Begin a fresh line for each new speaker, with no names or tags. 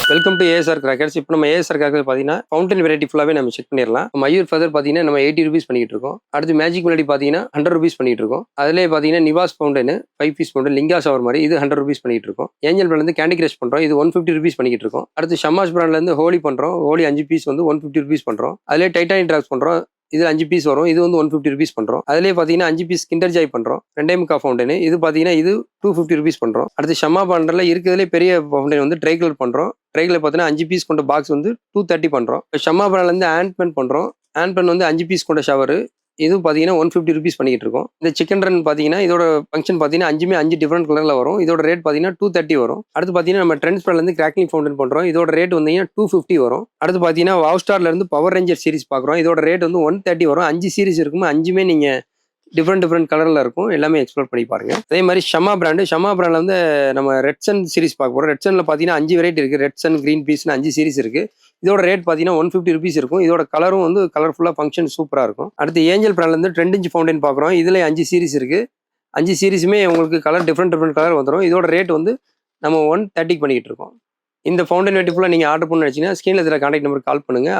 Welcome to ASR crackers. இப்போ நம்ம ASR cracker பார்த்தீங்கன்னா ஃபவுண்டன் வெரைட்டி ஃபுல்லாகவே நம்ம செக் பண்ணிடலாம். மயூர் ஃபெதர் பார்த்தீங்கன்னா நம்ம 80 ரூபீஸ் பண்ணிட்டு இருக்கோம். அடுத்து மேஜிக் மெலடி பார்த்தீங்கன்னா 100 ரூபீஸ் பண்ணிட்டு இருக்கோம். அதிலே பார்த்தீங்கன்னா நிவாஸ் ஃபவுண்டன் 5 பீஸ் ஃபவுண்டன் லிங்கா ஷவர் மாதிரி இது 100 ரூபீஸ் பண்ணிட்டு இருக்கோம். ஏஞ்சல் பிராண்ட்லேருந்து கேண்டி கிரஷ் பண்ணுறோம், இது 150 ரூபீஸ் பண்ணிட்டு இருக்கோம். அடுத்து ஷமாஸ் பிராண்ட்லேருந்து ஹோலி பண்ணுறோம், ஹோலி 5 பீஸ் வந்து 150 ரூபீஸ் பண்ணுறோம். அதிலே டைட்டானிக் ட்ராக்ஸ் பண்ணுறோம், இது 5 பீஸ் வரும், இது வந்து 150 ரூபீஸ் பண்ணுறோம். அதிலே பார்த்தீங்கன்னா 5 பீஸ் கிண்டர் ஜாய் பண்ணுறோம், 2.5 ஃபவுண்டன், இது பார்த்தீங்கன்னா இது 250 ரூபீஸ் பண்ணுறோம். அடுத்து ஷமா பாண்டரில் இருக்கிறதுலே பெரிய ஃபவுண்டன் வந்து ட்ரை கலர் பண்ணுறோம். ட்ரைகில் பார்த்தீங்கன்னா 5 பீஸ் கொண்ட பாக்ஸ் வந்து 230 பண்ணுறோம். ஷமா பிராண்ட்லேருந்து ஆண்ட்மேன் பண்ணுறோம், ஆண்ட்மேன் வந்து 5 பீஸ் கொண்ட ஷவர், இது பார்த்தீங்கன்னா 150 ரூபீஸ் பண்ணிட்டு இருக்கோம். இந்த சிக்கன் ரன் பார்த்தீங்கன்னா இதோட ஃபங்க்ஷன் பார்த்தீங்கன்னா 5 டிஃப்ரெண்ட் கலரில் வரும். இதோட ரேட் பார்த்தீங்கன்னா 230 வரும். அடுத்து பார்த்தீங்கன்னா நம்ம ட்ரெண்ட்ஸ் பிராண்ட்லேருந்து கிராக்லிங் ஃபவுண்டன் பண்ணுறோம், இதோட ரேட் வந்து 250 வரும். அடுத்து பார்த்தீங்கன்னா வாவ் ஸ்டார்லேருந்து பவர் ரேஞ்சர் சீரிஸ் பார்க்குறோம், இதோட ரேட் வந்து 130 வரும். 5 சீரிஸ் இருக்கும், 5மே நீங்கள் டிஃப்ரெண்ட் கலரில் இருக்கும், எல்லாமே எக்ஸ்ப்ளோர் பண்ணி பாருங்க. அதே மாதிரி ஷமா பிராண்டில் வந்து நம்ம ரெட் சன் சீரிஸ் பார்க்க போகிறோம். ரெட் சனில் பார்த்தீங்கன்னா 5 வெரைட்டி இருக்குது, ரெட் சன் கிரீன் பீஸ்னு 5 சீரிஸ் இருக்குது. இதோட ரேட் பார்த்தீங்கன்னா 150 ரூபீஸ் இருக்கும். இதோட கலரும் வந்து கலர்ஃபுல்லாக ஃபங்க்ஷன் சூப்பராக இருக்கும். அடுத்து ஏஞ்சல் பிராண்ட்லேருந்து 2 இன்ச் ஃபவுண்டன் பார்க்குறோம், இதில் 5 சீரிஸ் இருக்குது. 5 சீரிஸுமே உங்களுக்கு கலர் டிஃப்ரெண்ட் கலர் வந்துடும். இதோட ரேட் வந்து நம்ம 130 பண்ணிக்கிட்டு இருக்கோம். இந்த ஃபவுண்டன் வெட்டி ஃபுல்லாக நீங்கள் ஆர்டர் பண்ண நினச்சிங்கன்னா ஸ்க்ரீனில் இருக்கிற கான்டாக்ட் நம்பருக்கு கால் பண்ணுங்கள்.